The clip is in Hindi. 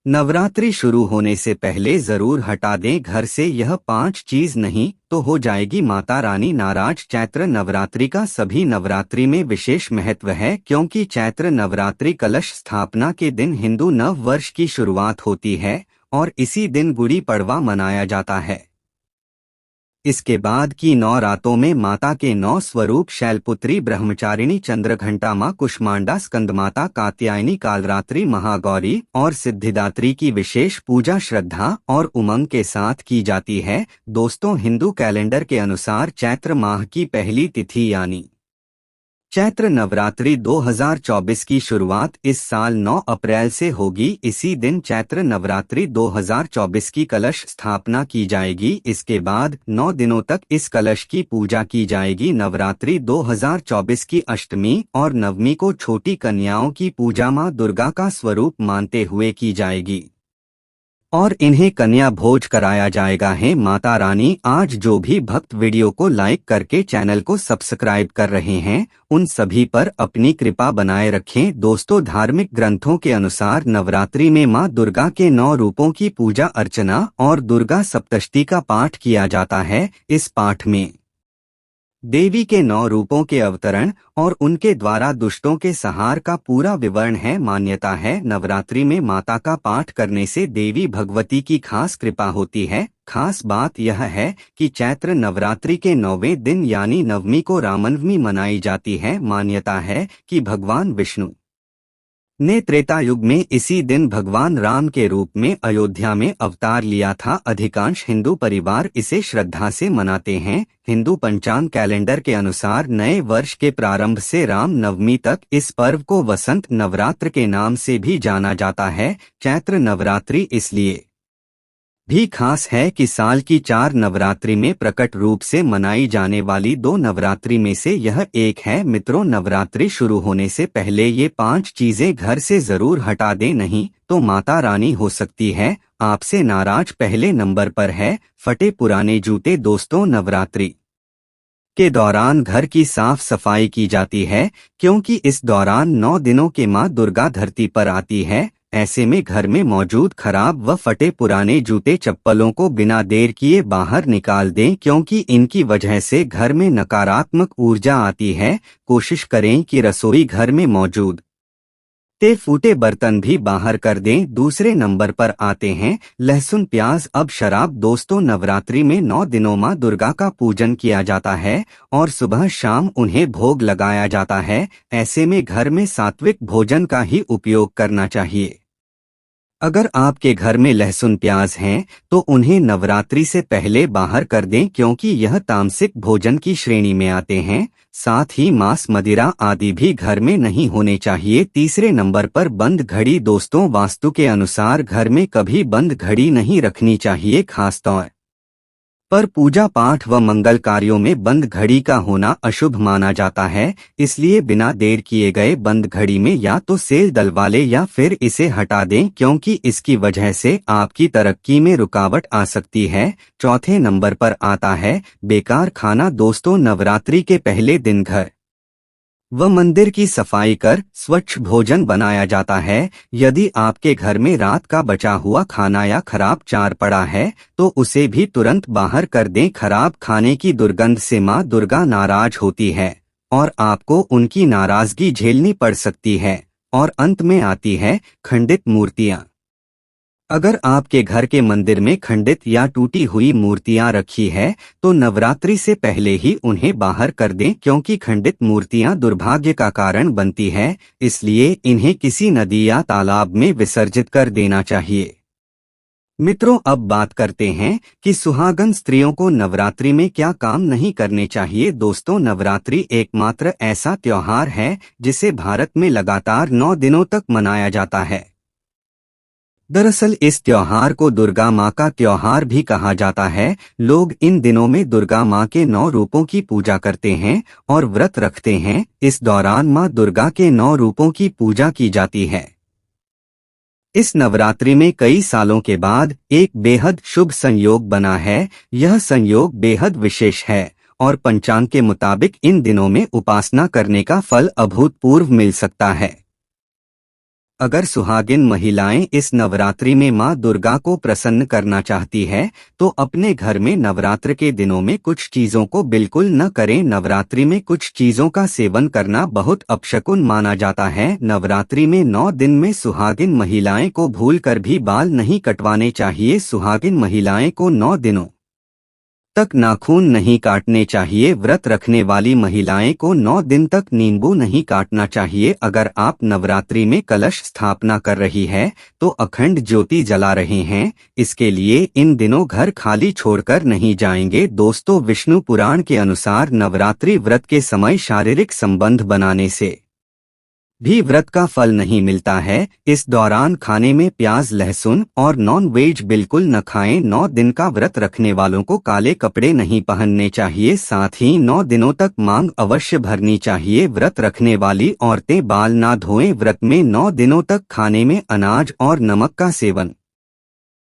नवरात्रि शुरू होने से पहले जरूर हटा दें घर से यह 5 चीज, नहीं तो हो जाएगी माता रानी नाराज। चैत्र नवरात्रि का सभी नवरात्रि में विशेष महत्व है क्योंकि चैत्र नवरात्रि कलश स्थापना के दिन हिंदू नव वर्ष की शुरुआत होती है और इसी दिन गुड़ी पड़वा मनाया जाता है। इसके बाद की 9 रातों में माता के 9 स्वरूप शैलपुत्री, ब्रह्मचारिणी, चंद्रघंटा माँ, कुष्मांडा, स्कंदमाता, कात्यायनी, कालरात्रि, महागौरी और सिद्धिदात्री की विशेष पूजा श्रद्धा और उमंग के साथ की जाती है। दोस्तों, हिंदू कैलेंडर के अनुसार चैत्र माह की पहली तिथि यानी चैत्र नवरात्रि 2024 की शुरुआत इस साल 9 अप्रैल से होगी। इसी दिन चैत्र नवरात्रि 2024 की कलश स्थापना की जाएगी। इसके बाद 9 दिनों तक इस कलश की पूजा की जाएगी। नवरात्रि 2024 की अष्टमी और नवमी को छोटी कन्याओं की पूजा मां दुर्गा का स्वरूप मानते हुए की जाएगी और इन्हें कन्या भोज कराया जाएगा। है माता रानी, आज जो भी भक्त वीडियो को लाइक करके चैनल को सब्सक्राइब कर रहे हैं उन सभी पर अपनी कृपा बनाए रखें। दोस्तों, धार्मिक ग्रंथों के अनुसार नवरात्रि में मां दुर्गा के 9 रूपों की पूजा अर्चना और दुर्गा सप्तशती का पाठ किया जाता है। इस पाठ में देवी के 9 रूपों के अवतरण और उनके द्वारा दुष्टों के संहार का पूरा विवरण है। मान्यता है नवरात्रि में माता का पाठ करने से देवी भगवती की खास कृपा होती है। खास बात यह है कि चैत्र नवरात्रि के 9वें दिन यानी नवमी को रामनवमी मनाई जाती है। मान्यता है कि भगवान विष्णु ने त्रेता युग में इसी दिन भगवान राम के रूप में अयोध्या में अवतार लिया था। अधिकांश हिंदू परिवार इसे श्रद्धा से मनाते हैं। हिंदू पंचांग कैलेंडर के अनुसार नए वर्ष के प्रारंभ से राम नवमी तक इस पर्व को वसंत नवरात्र के नाम से भी जाना जाता है। चैत्र नवरात्रि इसलिए भी खास है कि साल की 4 नवरात्रि में प्रकट रूप से मनाई जाने वाली 2 नवरात्रि में से यह एक है। मित्रों, नवरात्रि शुरू होने से पहले ये 5 चीजें घर से जरूर हटा दें, नहीं तो माता रानी हो सकती है आपसे नाराज। पहले नंबर पर है फटे पुराने जूते। दोस्तों, नवरात्रि के दौरान घर की साफ सफाई की जाती है क्योंकि इस दौरान 9 दिनों के मां दुर्गा धरती पर आती है। ऐसे में घर में मौजूद खराब व फटे पुराने जूते चप्पलों को बिना देर किए बाहर निकाल दें क्योंकि इनकी वजह से घर में नकारात्मक ऊर्जा आती है। कोशिश करें कि रसोई घर में मौजूद फूटे बर्तन भी बाहर कर दें। दूसरे नंबर पर आते हैं लहसुन, प्याज, अब शराब। दोस्तों, नवरात्रि में 9 दिनों मां दुर्गा का पूजन किया जाता है और सुबह शाम उन्हें भोग लगाया जाता है। ऐसे में घर में सात्विक भोजन का ही उपयोग करना चाहिए। अगर आपके घर में लहसुन प्याज हैं तो उन्हें नवरात्रि से पहले बाहर कर दें क्योंकि यह तामसिक भोजन की श्रेणी में आते हैं। साथ ही मांस, मदिरा आदि भी घर में नहीं होने चाहिए। तीसरे नंबर पर बंद घड़ी। दोस्तों, वास्तु के अनुसार घर में कभी बंद घड़ी नहीं रखनी चाहिए। खासतौर पर पूजा पाठ व मंगल कार्यों में बंद घड़ी का होना अशुभ माना जाता है। इसलिए बिना देर किए गए बंद घड़ी में या तो सेल डलवा लें या फिर इसे हटा दें क्योंकि इसकी वजह से आपकी तरक्की में रुकावट आ सकती है। चौथे नंबर पर आता है बेकार खाना। दोस्तों, नवरात्रि के पहले दिन घर व मंदिर की सफाई कर स्वच्छ भोजन बनाया जाता है। यदि आपके घर में रात का बचा हुआ खाना या खराब चार पड़ा है तो उसे भी तुरंत बाहर कर दें। खराब खाने की दुर्गंध से मां दुर्गा नाराज होती है और आपको उनकी नाराजगी झेलनी पड़ सकती है। और अंत में आती है खंडित मूर्तियां। अगर आपके घर के मंदिर में खंडित या टूटी हुई मूर्तियां रखी है तो नवरात्रि से पहले ही उन्हें बाहर कर दें क्योंकि खंडित मूर्तियां दुर्भाग्य का कारण बनती है। इसलिए इन्हें किसी नदी या तालाब में विसर्जित कर देना चाहिए। मित्रों, अब बात करते हैं कि सुहागन स्त्रियों को नवरात्रि में क्या काम नहीं करने चाहिए। दोस्तों, नवरात्रि एकमात्र ऐसा त्योहार है जिसे भारत में लगातार 9 दिनों तक मनाया जाता है। दरअसल इस त्योहार को दुर्गा माँ का त्योहार भी कहा जाता है। लोग इन दिनों में दुर्गा माँ के 9 रूपों की पूजा करते हैं और व्रत रखते हैं। इस दौरान माँ दुर्गा के 9 रूपों की पूजा की जाती है। इस नवरात्रि में कई सालों के बाद एक बेहद शुभ संयोग बना है। यह संयोग बेहद विशेष है और पंचांग के मुताबिक इन दिनों में उपासना करने का फल अभूतपूर्व मिल सकता है। अगर सुहागिन महिलाएं इस नवरात्रि में मां दुर्गा को प्रसन्न करना चाहती है तो अपने घर में नवरात्र के दिनों में कुछ चीजों को बिल्कुल न करें। नवरात्रि में कुछ चीजों का सेवन करना बहुत अपशकुन माना जाता है। नवरात्रि में 9 दिन में सुहागिन महिलाएं को भूलकर भी बाल नहीं कटवाने चाहिए। सुहागिन महिलाएं को 9 दिनों तक नाखून नहीं काटने चाहिए। व्रत रखने वाली महिलाएं को 9 दिन तक नींबू नहीं काटना चाहिए। अगर आप नवरात्रि में कलश स्थापना कर रही है तो अखंड ज्योति जला रहे हैं, इसके लिए इन दिनों घर खाली छोड़कर नहीं जाएंगे। दोस्तों, विष्णु पुराण के अनुसार नवरात्रि व्रत के समय शारीरिक संबंध बनाने से भी व्रत का फल नहीं मिलता है। इस दौरान खाने में प्याज, लहसुन और नॉन वेज बिल्कुल न खाएं। 9 दिन का व्रत रखने वालों को काले कपड़े नहीं पहनने चाहिए। साथ ही 9 दिनों तक मांग अवश्य भरनी चाहिए। व्रत रखने वाली औरतें बाल ना धोएं। व्रत में 9 दिनों तक खाने में अनाज और नमक का सेवन